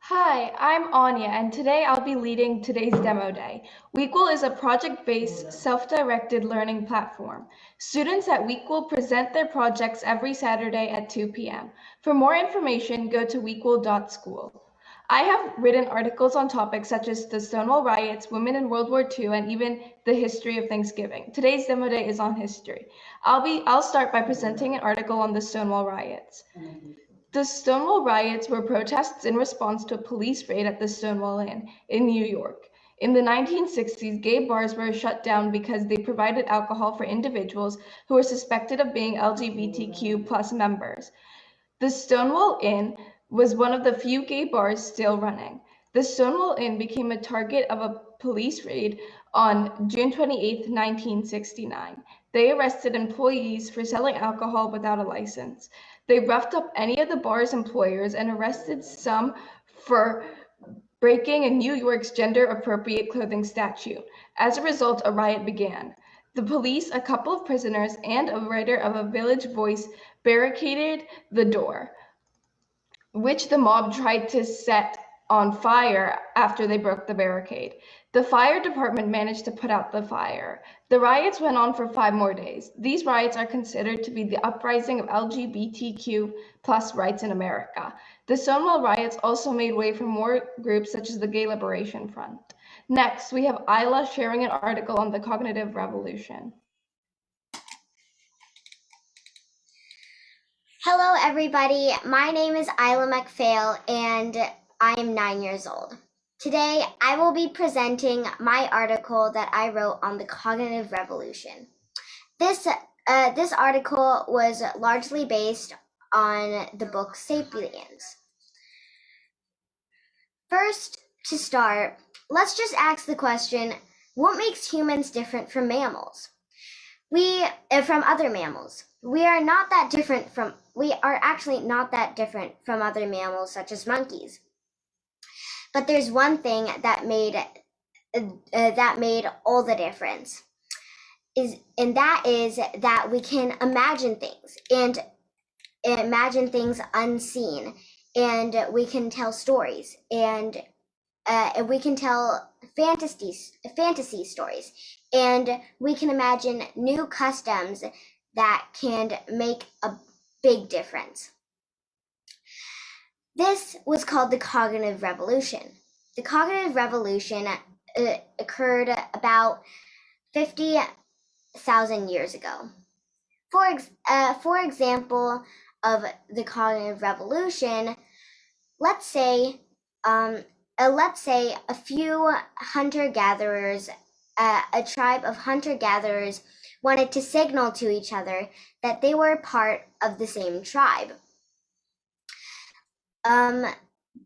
Hi, I'm Anya, and today I'll be leading today's demo day. WEquil is a project-based, self-directed learning platform. Students at WEquil present their projects every Saturday at 2 p.m. For more information, go to wequil.school. I have written articles on topics such as the Stonewall Riots, women in World War II, and even the history of Thanksgiving. Today's demo day is on history. I'll start by presenting an article on the Stonewall Riots. The Stonewall Riots were protests in response to a police raid at the Stonewall Inn in New York. In the 1960s, gay bars were shut down because they provided alcohol for individuals who were suspected of being LGBTQ plus members. The Stonewall Inn was one of the few gay bars still running. The Stonewall Inn became a target of a police raid on June 28, 1969. They arrested employees for selling alcohol without a license. They roughed up any of the bar's employers and arrested some for breaking in New York's gender-appropriate clothing statute. As a result, a riot began. The police, a couple of prisoners, and a writer of a Village Voice barricaded the door, which the mob tried to set on fire after they broke the barricade. The fire department managed to put out the fire. The riots went on for 5 more days. These riots are considered to be the uprising of LGBTQ plus rights in America. The Stonewall riots also made way for more groups such as the Gay Liberation Front. Next, we have Isla sharing an article on the cognitive revolution. Hello, everybody. My name is Isla McPhail, and I am 9 years old. Today, I will be presenting my article that I wrote on the cognitive revolution. This article was largely based on the book *Sapiens*. First, to start, let's just ask the question, what makes humans different from mammals? From other mammals. We are actually not that different from other mammals such as monkeys. But there's one thing that made all the difference. That is that we can imagine things and imagine things unseen, and we can tell stories, and we can tell fantasy stories, and we can imagine new customs that can make a big difference. This was called the cognitive revolution. The cognitive revolution occurred about 50,000 years ago. For example of the cognitive revolution, let's say a few hunter-gatherers, a tribe of hunter-gatherers wanted to signal to each other that they were part of the same tribe.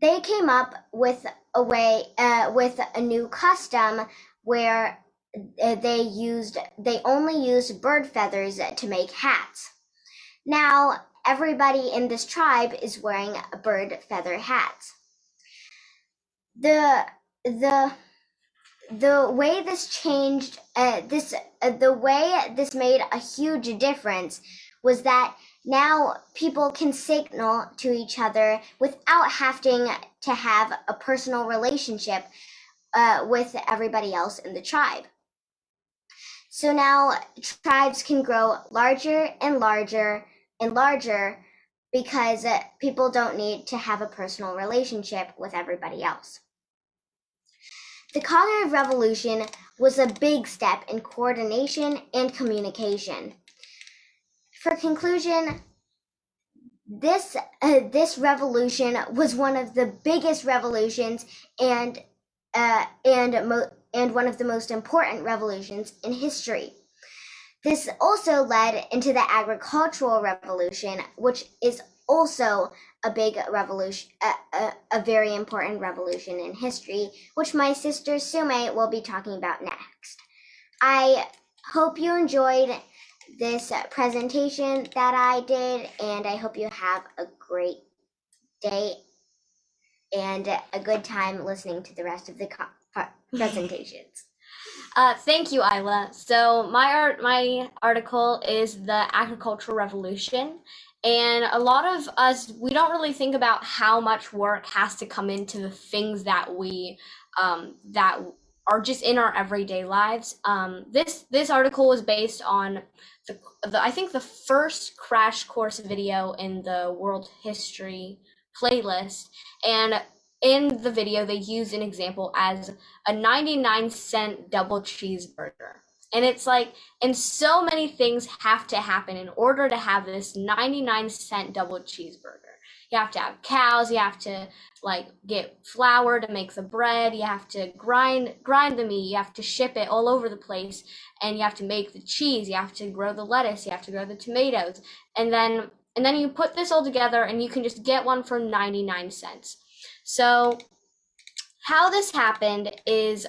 They came up with a new custom where they only used bird feathers to make hats. Now, everybody in this tribe is wearing bird feather hats. The way this changed, the way this made a huge difference was that now people can signal to each other without having to have a personal relationship with everybody else in the tribe. So now tribes can grow larger and larger and larger because people don't need to have a personal relationship with everybody else. The cognitive revolution was a big step in coordination and communication. For conclusion, this revolution was one of the biggest revolutions and one of the most important revolutions in history. This also led into the agricultural revolution, which is also a big revolution, a very important revolution in history, which my sister Sume will be talking about next. I hope you enjoyed this presentation that I did, and I hope you have a great day and a good time listening to the rest of the presentations. Thank you, Isla. So my article is the agricultural revolution, And a lot of us, we don't really think about how much work has to come into the things that we that are just in our everyday lives. This article was based on I think the first crash course video in the world history playlist, and in the video they used an example as a 99-cent double cheeseburger. And it's like, and so many things have to happen in order to have this 99-cent double cheeseburger. You have to have cows, you have to like get flour to make the bread, you have to grind the meat, you have to ship it all over the place, and you have to make the cheese, you have to grow the lettuce, you have to grow the tomatoes, and then you put this all together and you can just get one for 99 cents. So how this happened is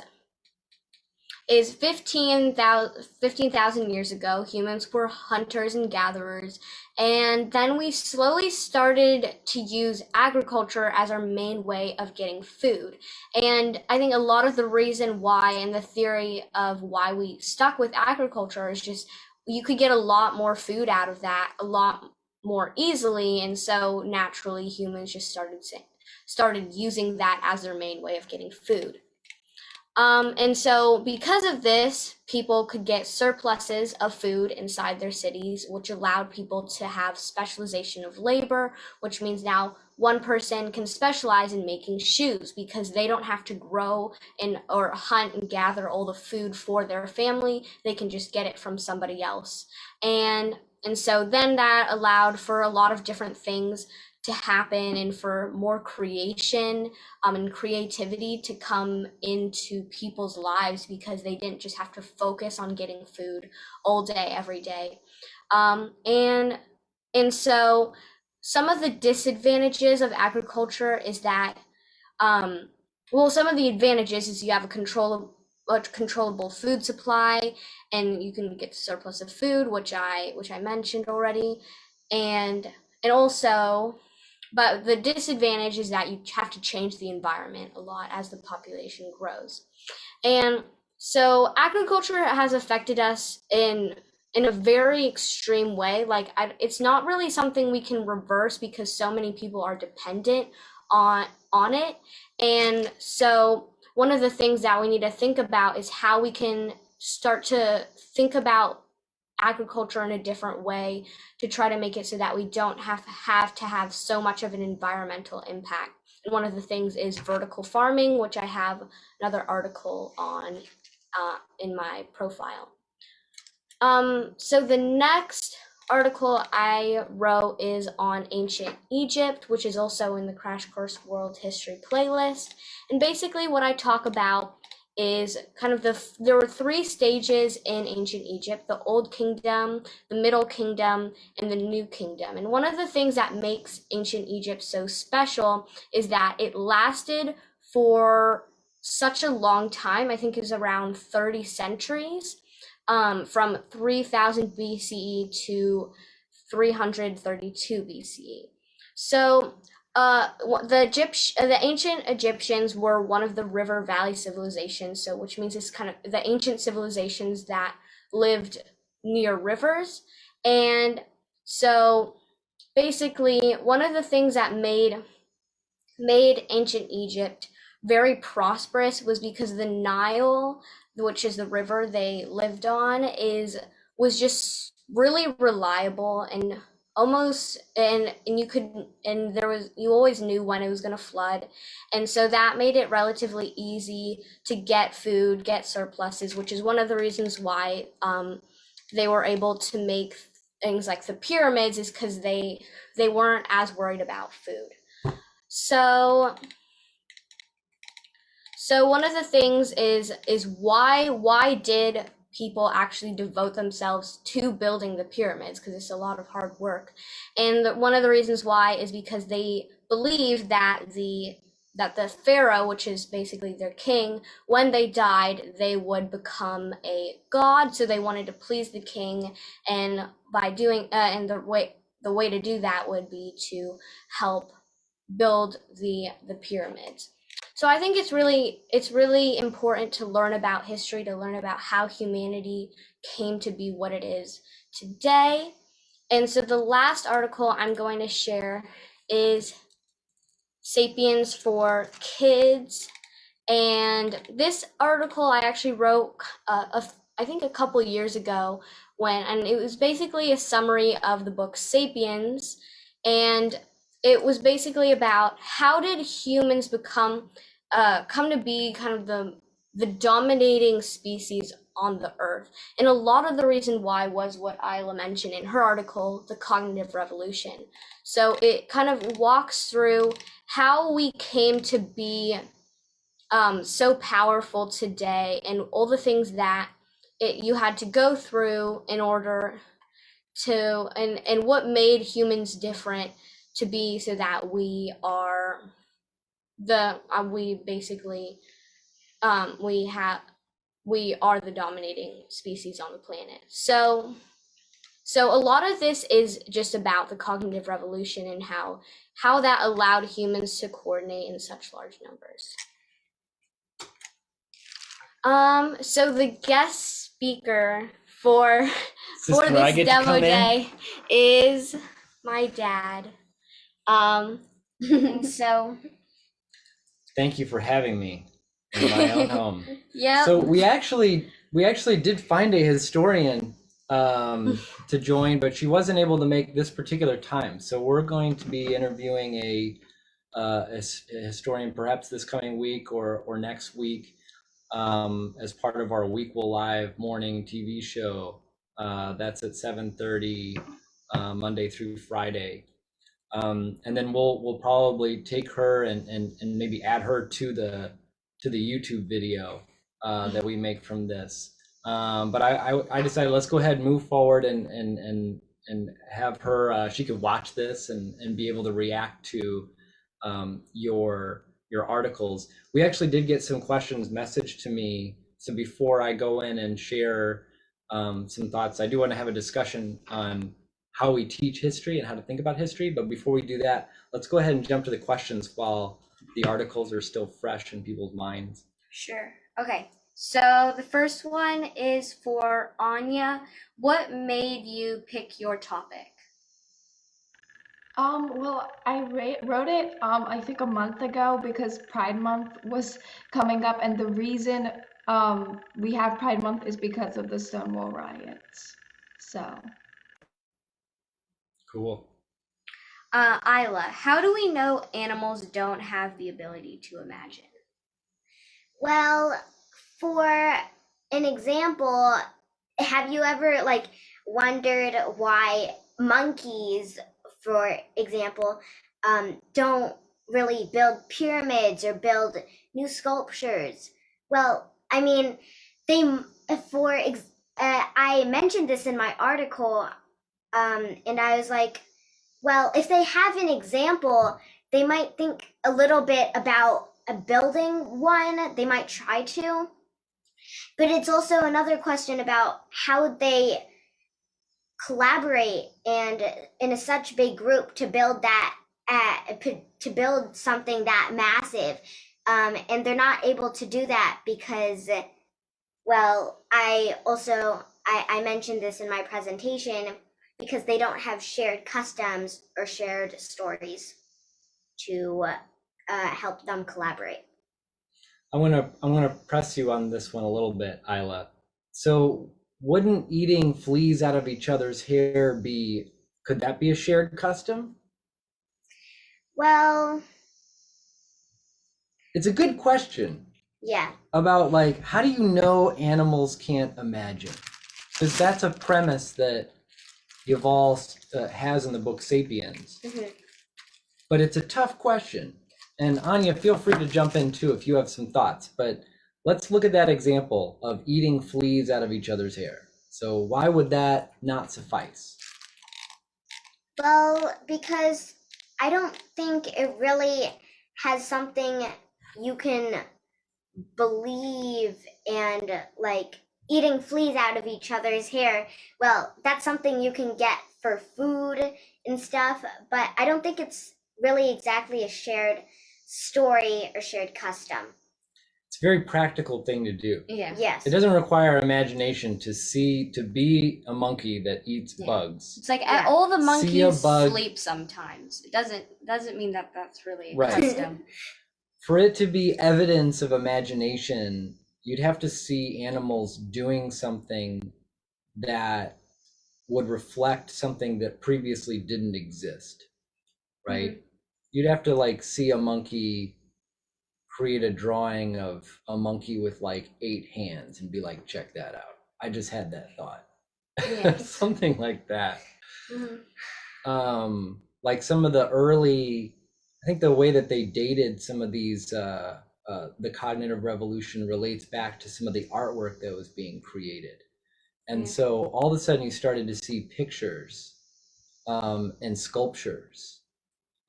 15,000 years ago, humans were hunters and gatherers, and then we slowly started to use agriculture as our main way of getting food. And I think a lot of the reason why, and the theory of why we stuck with agriculture, is just you could get a lot more food out of that a lot more easily, and so naturally humans just started using that as their main way of getting food. And so because of this, people could get surpluses of food inside their cities, which allowed people to have specialization of labor, which means now one person can specialize in making shoes because they don't have to grow or hunt and gather all the food for their family. They can just get it from somebody else. And so then that allowed for a lot of different things to happen, and for more creation and creativity to come into people's lives, because they didn't just have to focus on getting food all day, every day. And so some of the disadvantages of agriculture is that, some of the advantages is you have a controllable food supply, and you can get the surplus of food, which I mentioned already, and also, but the disadvantage is that you have to change the environment a lot as the population grows. And so agriculture has affected us in a very extreme way. Like, it's not really something we can reverse because so many people are dependent on it. And so one of the things that we need to think about is how we can start to think about agriculture in a different way to try to make it so that we don't have to have so much of an environmental impact. And one of the things is vertical farming, which I have another article on in my profile. So the next article I wrote is on ancient Egypt, which is also in the Crash Course World History playlist. And basically what I talk about is kind of there were three stages in ancient Egypt: the Old Kingdom, the Middle Kingdom, and the New Kingdom. And one of the things that makes ancient Egypt so special is that it lasted for such a long time. I think it was around 30 centuries, from 3000 BCE to 332 BCE. So the ancient Egyptians were one of the river valley civilizations, so which means it's kind of the ancient civilizations that lived near rivers. And so basically one of the things that made ancient Egypt very prosperous was because the Nile, which is the river they lived on, was just really reliable, and you always knew when it was going to flood, and so that made it relatively easy to get food, get surpluses, which is one of the reasons why they were able to make things like the pyramids, is because they weren't as worried about food. So one of the things is why did people actually devote themselves to building the pyramids? Because it's a lot of hard work. And one of the reasons why is because they believed that the pharaoh, which is basically their king, when they died, they would become a god. So they wanted to please the king, and by doing and the way to do that would be to help build the pyramids. So I think it's really important to learn about history, to learn about how humanity came to be what it is today. And so the last article I'm going to share is Sapiens for Kids. And this article I actually wrote, I think a couple years ago, and it was basically a summary of the book Sapiens. And it was basically about how did humans come to be kind of the dominating species on the earth. And a lot of the reason why was what Isla mentioned in her article, the cognitive revolution. So it kind of walks through how we came to be so powerful today, and all the things that you had to go through in order to, and what made humans different to be, so that we are we basically we are the dominating species on the planet. So a lot of this is just about the cognitive revolution and how that allowed humans to coordinate in such large numbers. So the guest speaker for this demo day is my dad. So thank you for having me in my own home. yeah. So we actually did find a historian to join, but she wasn't able to make this particular time. So we're going to be interviewing a historian perhaps this coming week or next week as part of our WEquil Live morning TV show. That's at 7:30 Monday through Friday. And then we'll probably take her and maybe add her to the YouTube video that we make from this. But I decided let's go ahead and move forward and have her. She could watch this and be able to react to your articles. We actually did get some questions messaged to me. So before I go in and share some thoughts, I do want to have a discussion on how we teach history and how to think about history. But before we do that, let's go ahead and jump to the questions while the articles are still fresh in people's minds. Sure. Okay. So the first one is for Anya. What made you pick your topic? Well, I wrote it, I think a month ago because Pride Month was coming up, and the reason we have Pride Month is because of the Stonewall Riots. So. Cool. Isla, how do we know animals don't have the ability to imagine? Well, for an example, have you ever wondered why monkeys, for example, don't really build pyramids or build new sculptures? Well, I mean, I mentioned this in my article, and I was like, well, if they have an example, they might think a little bit about building one. They might try to. But it's also another question about how they collaborate and in such big group to build something that massive. And they're not able to do that because, well, I mentioned this in my presentation, because they don't have shared customs or shared stories to help them collaborate. I want to press you on this one a little bit, Isla. So wouldn't eating fleas out of each other's hair could that be a shared custom? Well, it's a good question. Yeah. About how do you know animals can't imagine? Because that's a premise that Yuval has in the book Sapiens. Mm-hmm. But it's a tough question. And Anya, feel free to jump in too if you have some thoughts. But let's look at that example of eating fleas out of each other's hair. So why would that not suffice? Well, because I don't think it really has something you can believe, and eating fleas out of each other's hair, well, that's something you can get for food and stuff, but I don't think it's really exactly a shared story or shared custom. it's a very practical thing to do. Yeah. Yes. It doesn't require imagination to be a monkey that eats bugs. It's like Yeah. all the See a monkeys bug. sleep sometimes. It doesn't mean that that's really Right. custom. For it to be evidence of imagination, you'd have to see animals doing something that would reflect something that previously didn't exist, right? You'd have to like see a monkey create a drawing of a monkey with like 8 hands and be like, check that out. I just had that thought. Yeah. Something like that. Mhm. Like some of the early, I think the way that they dated some of these, the cognitive revolution relates back to some of the artwork that was being created. And so all of a sudden you started to see pictures and sculptures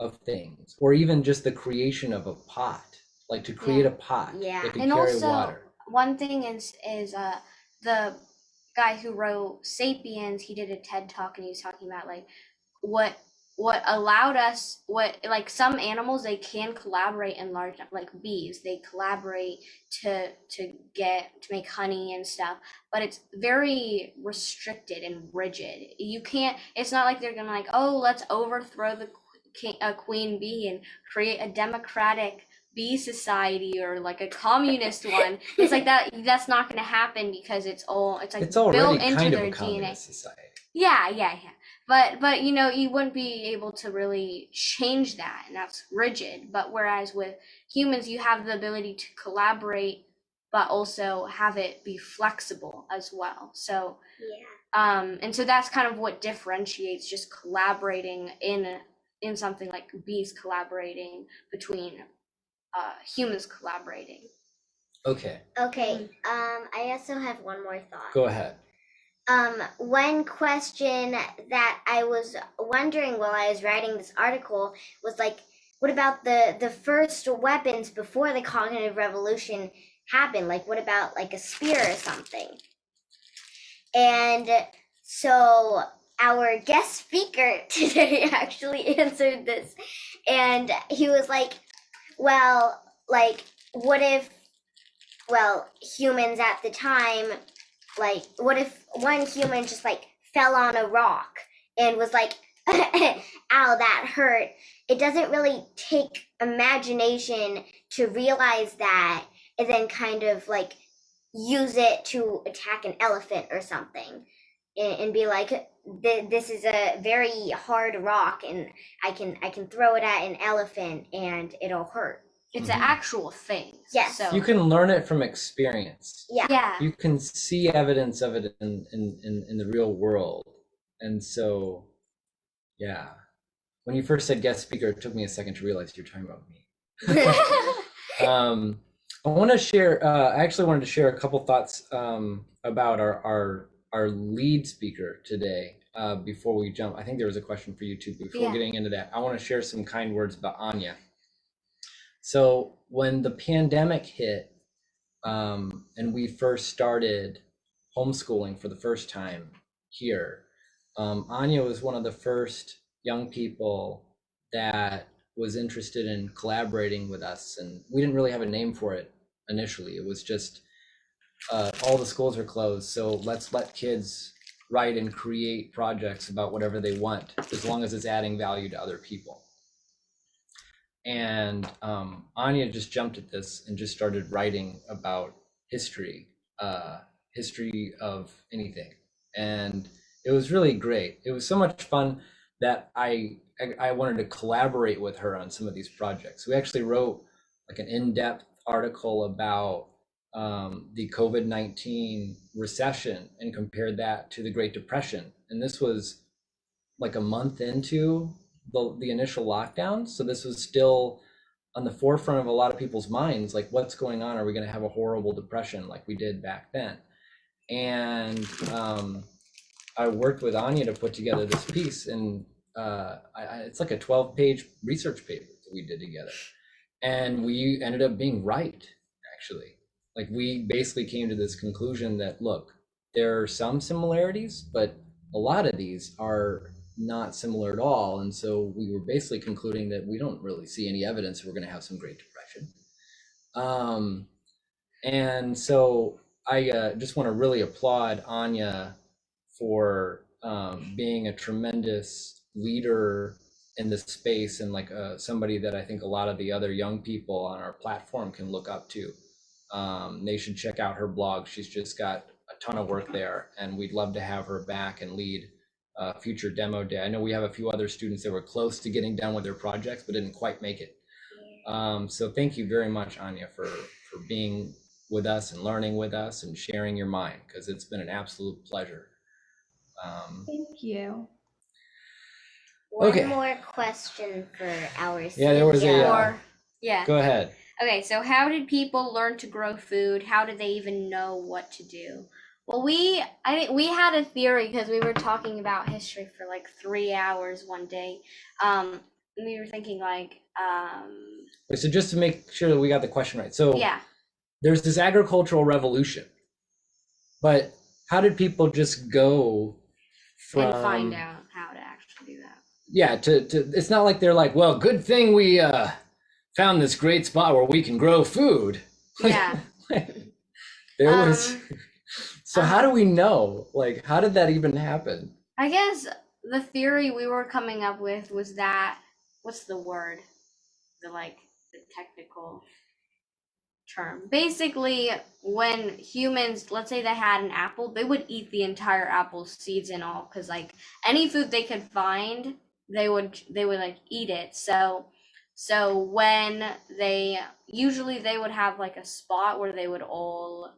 of things, or even just the creation of a pot, like to create a pot Yeah. that could And carry also, water. one thing is the guy who wrote *Sapiens*. He did a TED talk, and he was talking about like what allowed us, what like some animals, they can collaborate in large, like bees, they collaborate to make honey and stuff, but it's very restricted and rigid. You can't, it's not like they're gonna like, oh, let's overthrow the queen bee and create a democratic bee society or like a communist one. It's like that's not going to happen, because it's like It's built already into kind of their a DNA. communist society. Yeah. But you know, you wouldn't be able to really change that, and that's rigid. But whereas with humans, you have the ability to collaborate, but also have it be flexible as well. So and so that's kind of what differentiates just collaborating in something like bees collaborating between humans collaborating. Okay, Okay. I also have one more thought. go ahead. One question that I was wondering while I was writing this article was like, what about the first weapons before the cognitive revolution happened? Like, what about like a spear or something? And so our guest speaker today actually answered this, and he was like, well, like, what if, well, humans at the time, like, what if one human just like fell on a rock and was like, ow, that hurt? It doesn't really take imagination to realize that and then kind of like use it to attack an elephant or something, and be like, this is a very hard rock and I can throw it at an elephant and it'll hurt. It's an actual thing. Yes. So You can learn it from experience. Yeah. You can see evidence of it in the real world. And so, yeah. When you first said guest speaker, it took me a second to realize you're talking about me. I want to share, I actually wanted to share a couple thoughts about our lead speaker today before we jump. I think there was a question for you too. Before getting into that, I want to share some kind words about Anya. So when the pandemic hit and we first started homeschooling for the first time here, Anya was one of the first young people that was interested in collaborating with us. And we didn't really have a name for it initially. It was just all the schools are closed, so let's let kids write and create projects about whatever they want, as long as it's adding value to other people. And Anya just jumped at this and just started writing about history of anything. And it was really great. It was so much fun that I wanted to collaborate with her on some of these projects. We actually wrote like an in-depth article about the COVID-19 recession and compared that to the Great Depression. And this was like a month into the initial lockdown. So this was still on the forefront of a lot of people's minds, like what's going on? Are we going to have a horrible depression like we did back then? And I worked with Anya to put together this piece, and it's like a 12-page research paper that we did together. And we ended up being right, actually. Like we basically came to this conclusion that, look, there are some similarities, but a lot of these are not similar at all. And so we were basically concluding that we don't really see any evidence that we're going to have some Great Depression. And so I just want to really applaud Anya for being a tremendous leader in this space, and like somebody that I think a lot of the other young people on our platform can look up to. They should check out her blog. She's just got a ton of work there, and we'd love to have her back and lead future demo day. I know we have a few other students that were close to getting done with their projects but didn't quite make it. So thank you very much, Anya, for being with us and learning with us and sharing your mind, because it's been an absolute pleasure. Thank you. One more question for our Yeah, there was a yeah. Go ahead. Okay, so how did people learn to grow food? How did they even know what to do? Well, I think we had a theory because we were talking about history for like 3 hours one day. And we were thinking like, So just to make sure that we got the question right. So yeah, there's this agricultural revolution, but how did people just go from and find out how to actually do that? Yeah, to it's not like they're like, well, good thing we found this great spot where we can grow food. Yeah. There was so how do we know? Like, how did that even happen? I guess the theory we were coming up with was that, what's the word? The technical term. Basically, when humans, let's say they had an apple, they would eat the entire apple, seeds and all, because like any food they could find, they would like eat it. So when they would have like a spot where they would all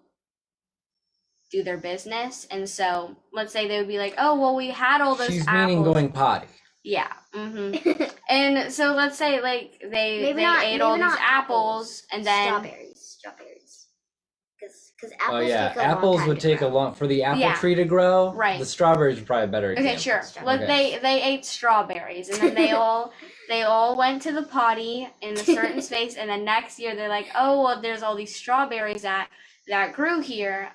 do their business, and so let's say they would be like, oh well, we had all those She's apples. meaning going potty. Yeah. And so let's say like they ate all these apples and then strawberries, because apples. Oh yeah, take a long apples time would to take grow. a long for the apple Yeah. tree to grow. Right. The strawberries are probably a better example. Okay, sure. Well, Okay. they ate strawberries, and then they all went to the potty in a certain space, and then next year they're like, oh well, there's all these strawberries that grew here.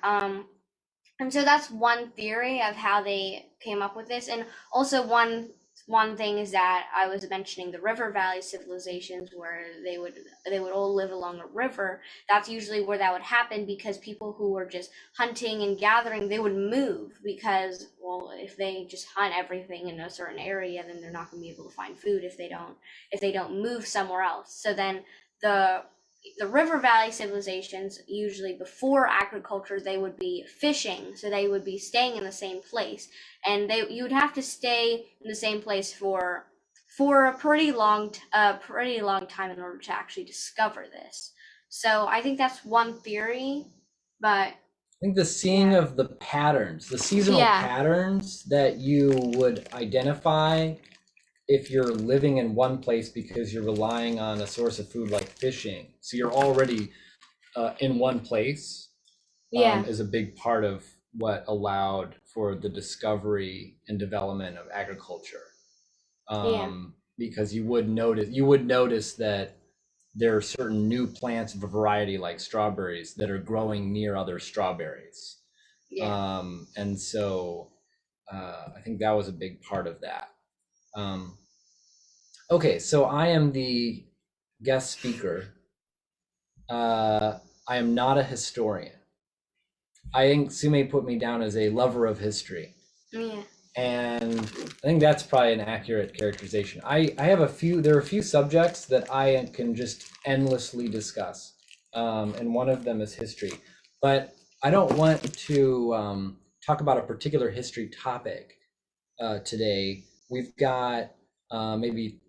And so that's one theory of how they came up with this, and also one thing is that I was mentioning the river valley civilizations where they would all live along a river. That's usually where that would happen, because people who were just hunting and gathering, they would move, because well, if they just hunt everything in a certain area, then they're not going to be able to find food if they don't move somewhere else. So then the river valley civilizations, usually before agriculture, they would be fishing, so they would be staying in the same place, and you would have to stay in the same place for a pretty long time in order to actually discover this. So I think that's one theory, but I think the seeing of the patterns, the seasonal patterns that you would identify if you're living in one place because you're relying on a source of food like fishing, so you're already in one place, is a big part of what allowed for the discovery and development of agriculture. Because you would notice that there are certain new plants of a variety like strawberries that are growing near other strawberries. And so I think that was a big part of that. Okay, so I am the guest speaker. I am not a historian. I think Sume put me down as a lover of history. yeah. And I think that's probably an accurate characterization. There are a few subjects that I can just endlessly discuss. And one of them is history. But I don't want to talk about a particular history topic today. We've got maybe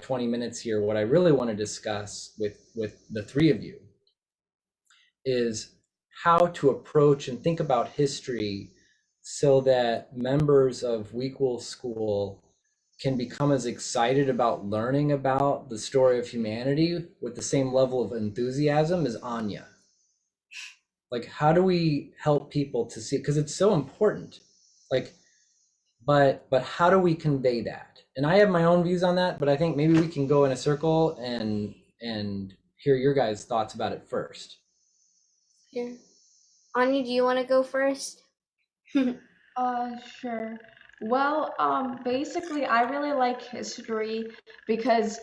20 minutes here. What I really want to discuss with the three of you is how to approach and think about history so that members of WEquil School can become as excited about learning about the story of humanity with the same level of enthusiasm as Anya. Like, how do we help people to see it? Because it's so important. Like, but how do we convey that? And I have my own views on that, but I think maybe we can go in a circle and hear your guys' thoughts about it first. Yeah. Anya, do you want to go first? Sure. Well, basically, I really like history because,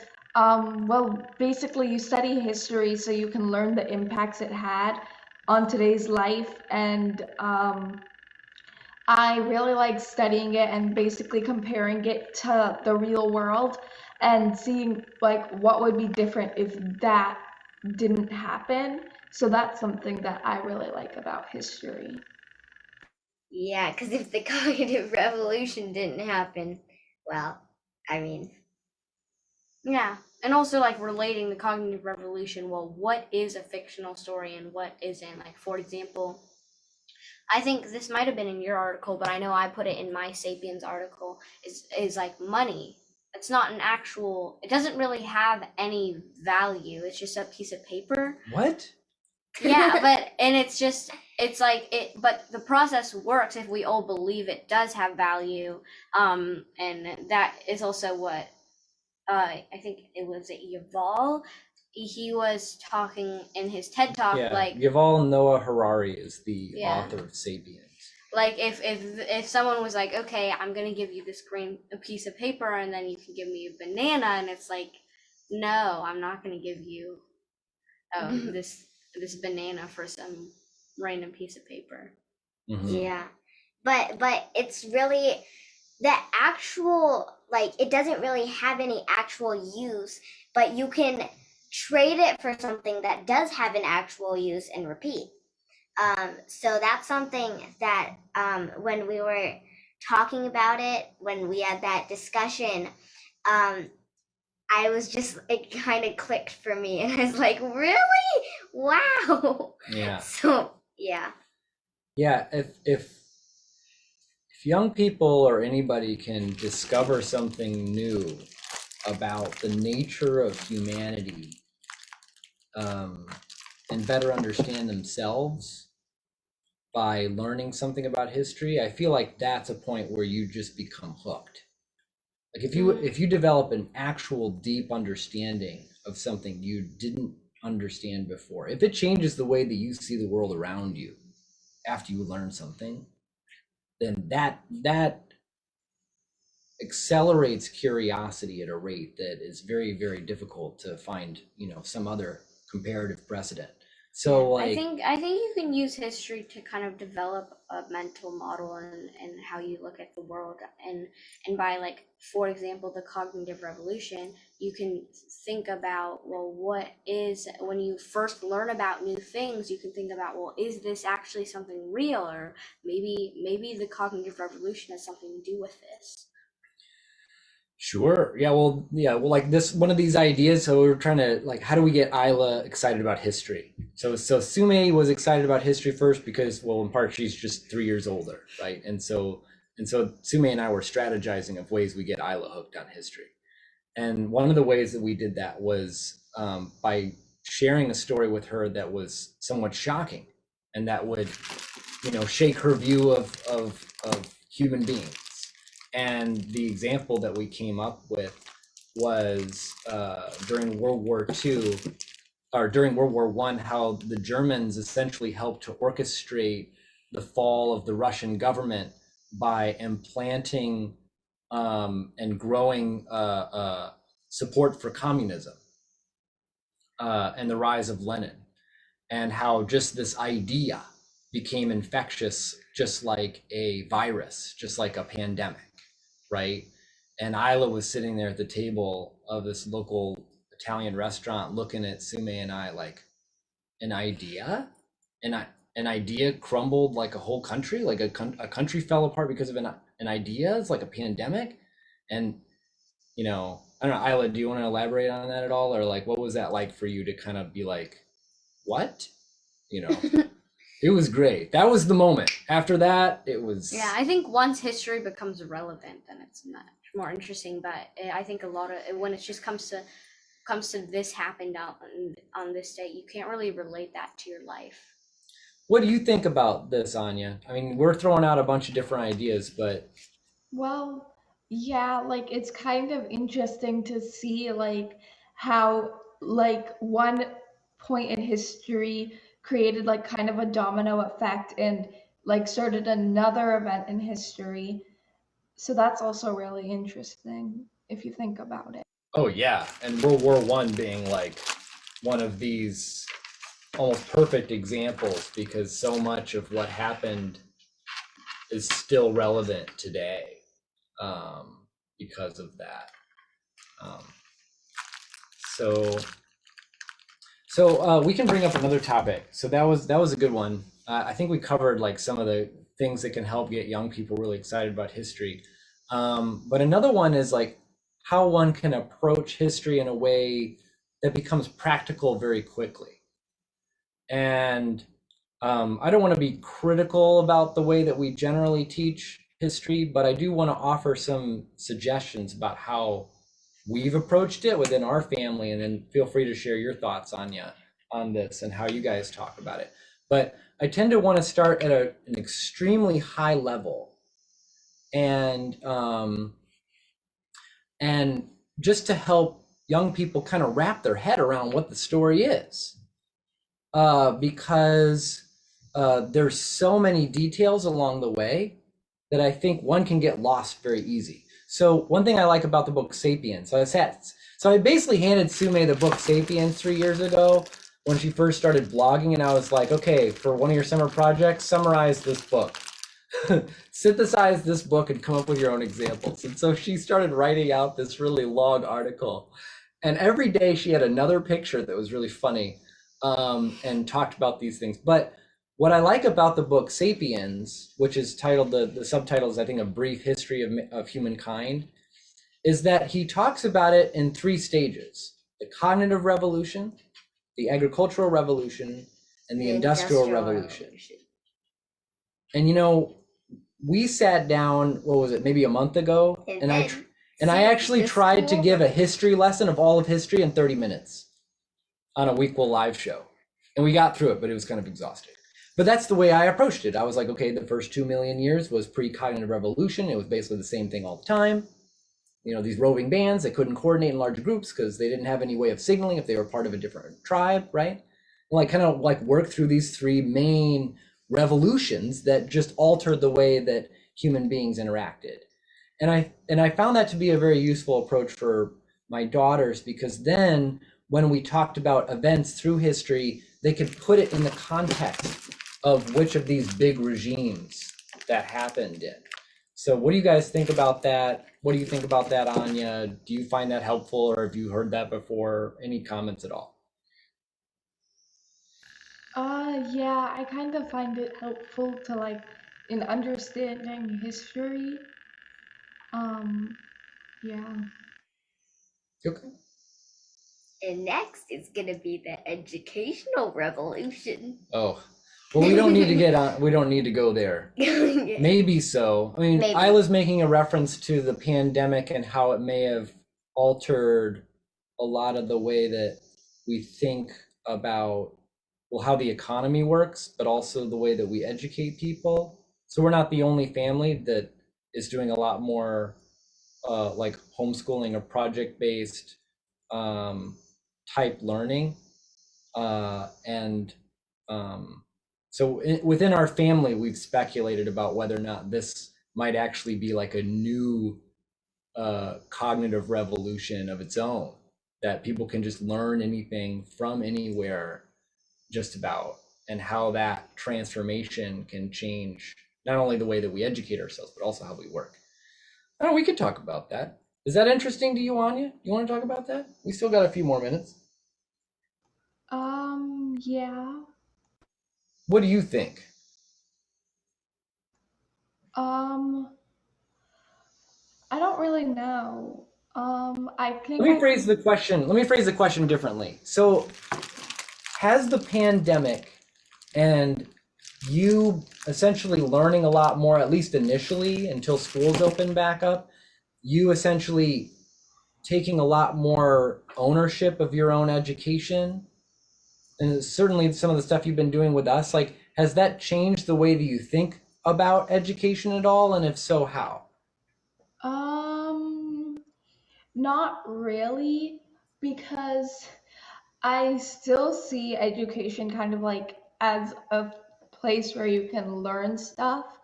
basically you study history so you can learn the impacts it had on today's life, and I really like studying it and basically comparing it to the real world and seeing like what would be different if that didn't happen. So that's something that I really like about history. Yeah, because if the cognitive revolution didn't happen, well, I mean, Yeah, and also like relating the cognitive revolution. Well, what is a fictional story and what isn't? Like, for example, I think this might have been in your article, but I know I put it in my Sapiens article. Is like money. It's not an actual. It doesn't really have any value. It's just a piece of paper. What? Yeah, but and it's like it. But the process works if we all believe it does have value. And that is also what I think it was Yuval. He was talking in his TED talk, Yeah, like Yuval Noah Harari is the Yeah. author of *Sapiens*. like if someone was like, okay, I'm gonna give you this a piece of paper, and then you can give me a banana, and it's like, no, I'm not gonna give you this banana for some random piece of paper. Mhm. yeah. But it's really the actual, like, it doesn't really have any actual use, but you can trade it for something that does have an actual use and repeat. So that's something that when we were talking about it, when we had that discussion, I was just, it kind of clicked for me, and I was like, really? Wow. Yeah. So yeah. Yeah, if young people or anybody can discover something new about the nature of humanity, and better understand themselves by learning something about history, I feel like that's a point where you just become hooked. Like if you develop an actual deep understanding of something you didn't understand before, if it changes the way that you see the world around you after you learn something, then that accelerates curiosity at a rate that is very, very difficult to find, some other comparative precedent. So I like, think you can use history to kind of develop a mental model and how you look at the world, and by, like, for example, the cognitive revolution, you can think about, well, what is, when you first learn about new things, you can think about, well, is this actually something real, or maybe the cognitive revolution has something to do with this. sure. Yeah, well, like this one of these ideas. So we were trying to, like, how do we get Isla excited about history? So Sume was excited about history first because, well, in part she's just 3 years older, right? And so Sume and I were strategizing of ways we get Isla hooked on history. And one of the ways that we did that was by sharing a story with her that was somewhat shocking and that would, shake her view of human beings. And the example that we came up with was during World War II, or during World War I, how the Germans essentially helped to orchestrate the fall of the Russian government by implanting and growing support for communism and the rise of Lenin, and how just this idea became infectious, just like a virus, just like a pandemic, right? And Isla was sitting there at the table of this local Italian restaurant looking at Sume and I like, an idea? An idea crumbled like a whole country, like a country fell apart because of an idea? It's like a pandemic. And, I don't know, Isla, do you want to elaborate on that at all? Or like, what was that like for you to kind of be like, what? It was great. That was the moment. After that, it was. Yeah, I think once history becomes relevant, then it's much more interesting. But I think a lot of when it just comes to this happened on this day, you can't really relate that to your life. What do you think about this, Anya? I mean, we're throwing out a bunch of different ideas, but Well, yeah, like it's kind of interesting to see like how like one point in history created like kind of a domino effect and like started another event in history. So that's also really interesting if you think about it. oh yeah, and World War I being like one of these almost perfect examples because so much of what happened is still relevant today because of that. Um, so we can bring up another topic. So that was a good one. I think we covered like some of the things that can help get young people really excited about history. But another one is like how one can approach history in a way that becomes practical very quickly. And I don't want to be critical about the way that we generally teach history, but I do want to offer some suggestions about how we've approached it within our family, and then feel free to share your thoughts, Anya, on this and how you guys talk about it. But I tend to want to start at an extremely high level, and just to help young people kind of wrap their head around what the story is, because there's so many details along the way that I think one can get lost very easy. So one thing I like about the book Sapiens, so I basically handed Sume the book Sapiens 3 years ago when she first started blogging, and I was like, okay, for one of your summer projects, summarize this book. Synthesize this book and come up with your own examples. And so she started writing out this really long article. And every day she had another picture that was really funny, and talked about these things. But what I like about the book Sapiens, which is titled, the subtitle is, I think, A Brief History of Humankind, is that he talks about it in 3 stages: the cognitive revolution, the agricultural revolution, and the industrial revolution. And you know, we sat down, what was it, maybe a month ago, and I actually tried to give a history lesson of all of history in 30 minutes on a WEquil live show. And we got through it, but it was kind of exhausting. But that's the way I approached it. I was like, okay, the first 2 million years was pre-cognitive revolution. It was basically the same thing all the time. You know, these roving bands, they couldn't coordinate in large groups because they didn't have any way of signaling if they were part of a different tribe, right? And like kind of like work through these 3 main revolutions that just altered the way that human beings interacted. And I found that to be a very useful approach for my daughters, because then when we talked about events through history, they could put it in the context of which of these big regimes that happened in. So what do you guys think about that? What do you think about that, Anya? Do you find that helpful, or have you heard that before? Any comments at all? Yeah, I kind of find it helpful to like in understanding history. Yeah. Okay. And next is gonna be the educational revolution. Oh, well, we don't need to get on. We don't need to go there. Maybe so. I mean, Maybe. Isla's making a reference to the pandemic and how it may have altered a lot of the way that we think about, well, how the economy works, but also the way that we educate people. So we're not the only family that is doing a lot more like homeschooling or project-based type learning. And so within our family, we've speculated about whether or not this might actually be like a new cognitive revolution of its own, that people can just learn anything from anywhere, just about, and how that transformation can change not only the way that we educate ourselves, but also how we work. I don't know, we could talk about that. Is that interesting to you, Anya? You want to talk about that? We still got a few more minutes. Yeah. What do you think? I don't really know. I think Let me phrase the question differently. So, has the pandemic and you essentially learning a lot more, at least initially until schools open back up, you essentially taking a lot more ownership of your own education, and certainly some of the stuff you've been doing with us, like, has that changed the way that you think about education at all? And if so, how? Not really, because I still see education kind of like as a place where you can learn stuff.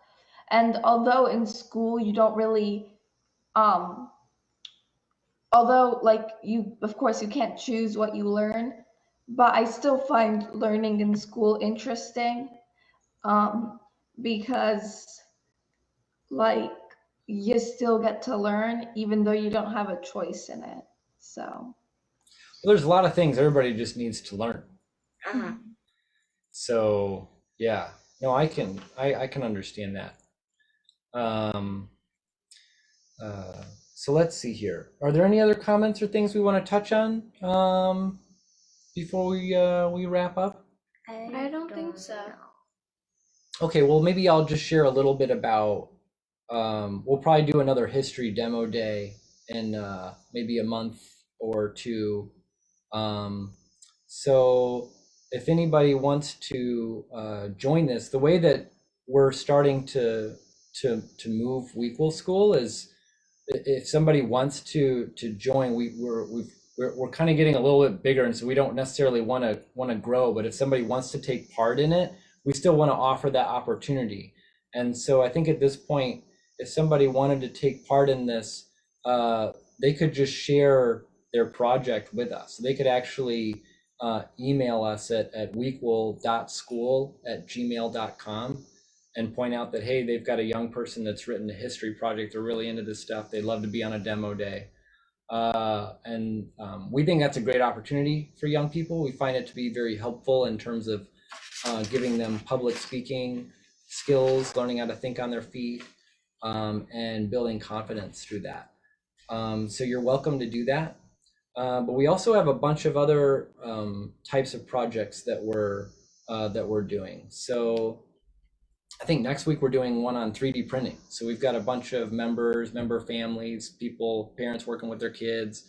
And although in school you don't really, although like you, of course, you can't choose what you learn, but I still find learning in school interesting, because like you still get to learn even though you don't have a choice in it. So Well, there's a lot of things everybody just needs to learn. Uh-huh. So yeah, no, I can understand that. Um, so let's see here. Are there any other comments or things we want to touch on before we wrap up? I don't think so. Okay, well maybe I'll just share a little bit about. We'll probably do another history demo day in maybe a month or two. So if anybody wants to join this, the way that we're starting to move WEquil School is, if somebody wants to join, we're kind of getting a little bit bigger, and so we don't necessarily want to grow. But if somebody wants to take part in it, we still want to offer that opportunity. And so I think at this point, if somebody wanted to take part in this, they could just share their project with us. They could actually email us at wequil.school@gmail.com and point out that, hey, they've got a young person that's written a history project. They're really into this stuff. They'd love to be on a demo day. And we think that's a great opportunity for young people. We find it to be very helpful in terms of giving them public speaking skills, learning how to think on their feet, and building confidence through that. So you're welcome to do that. But we also have a bunch of other types of projects that we're doing. So I think next week we're doing one on 3D printing. So we've got a bunch of member families, people, parents working with their kids,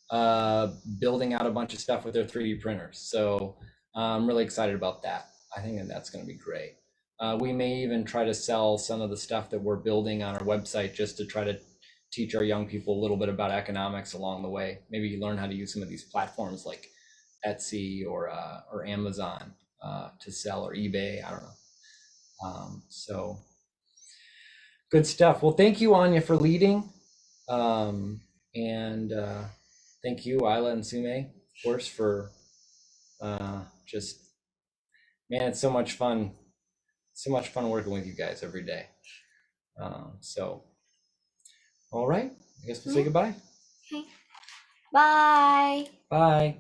building out a bunch of stuff with their 3D printers. So I'm really excited about that. I think that's going to be great. We may even try to sell some of the stuff that we're building on our website, just to try to teach our young people a little bit about economics along the way. Maybe learn how to use some of these platforms like Etsy or Amazon to sell, or eBay. I don't know. So good stuff. Well, thank you, Anya, for leading. And thank you, Isla and Sume, of course, for just, man, it's so much fun. So much fun working with you guys every day. So, all right, I guess we'll say goodbye. Bye. Bye.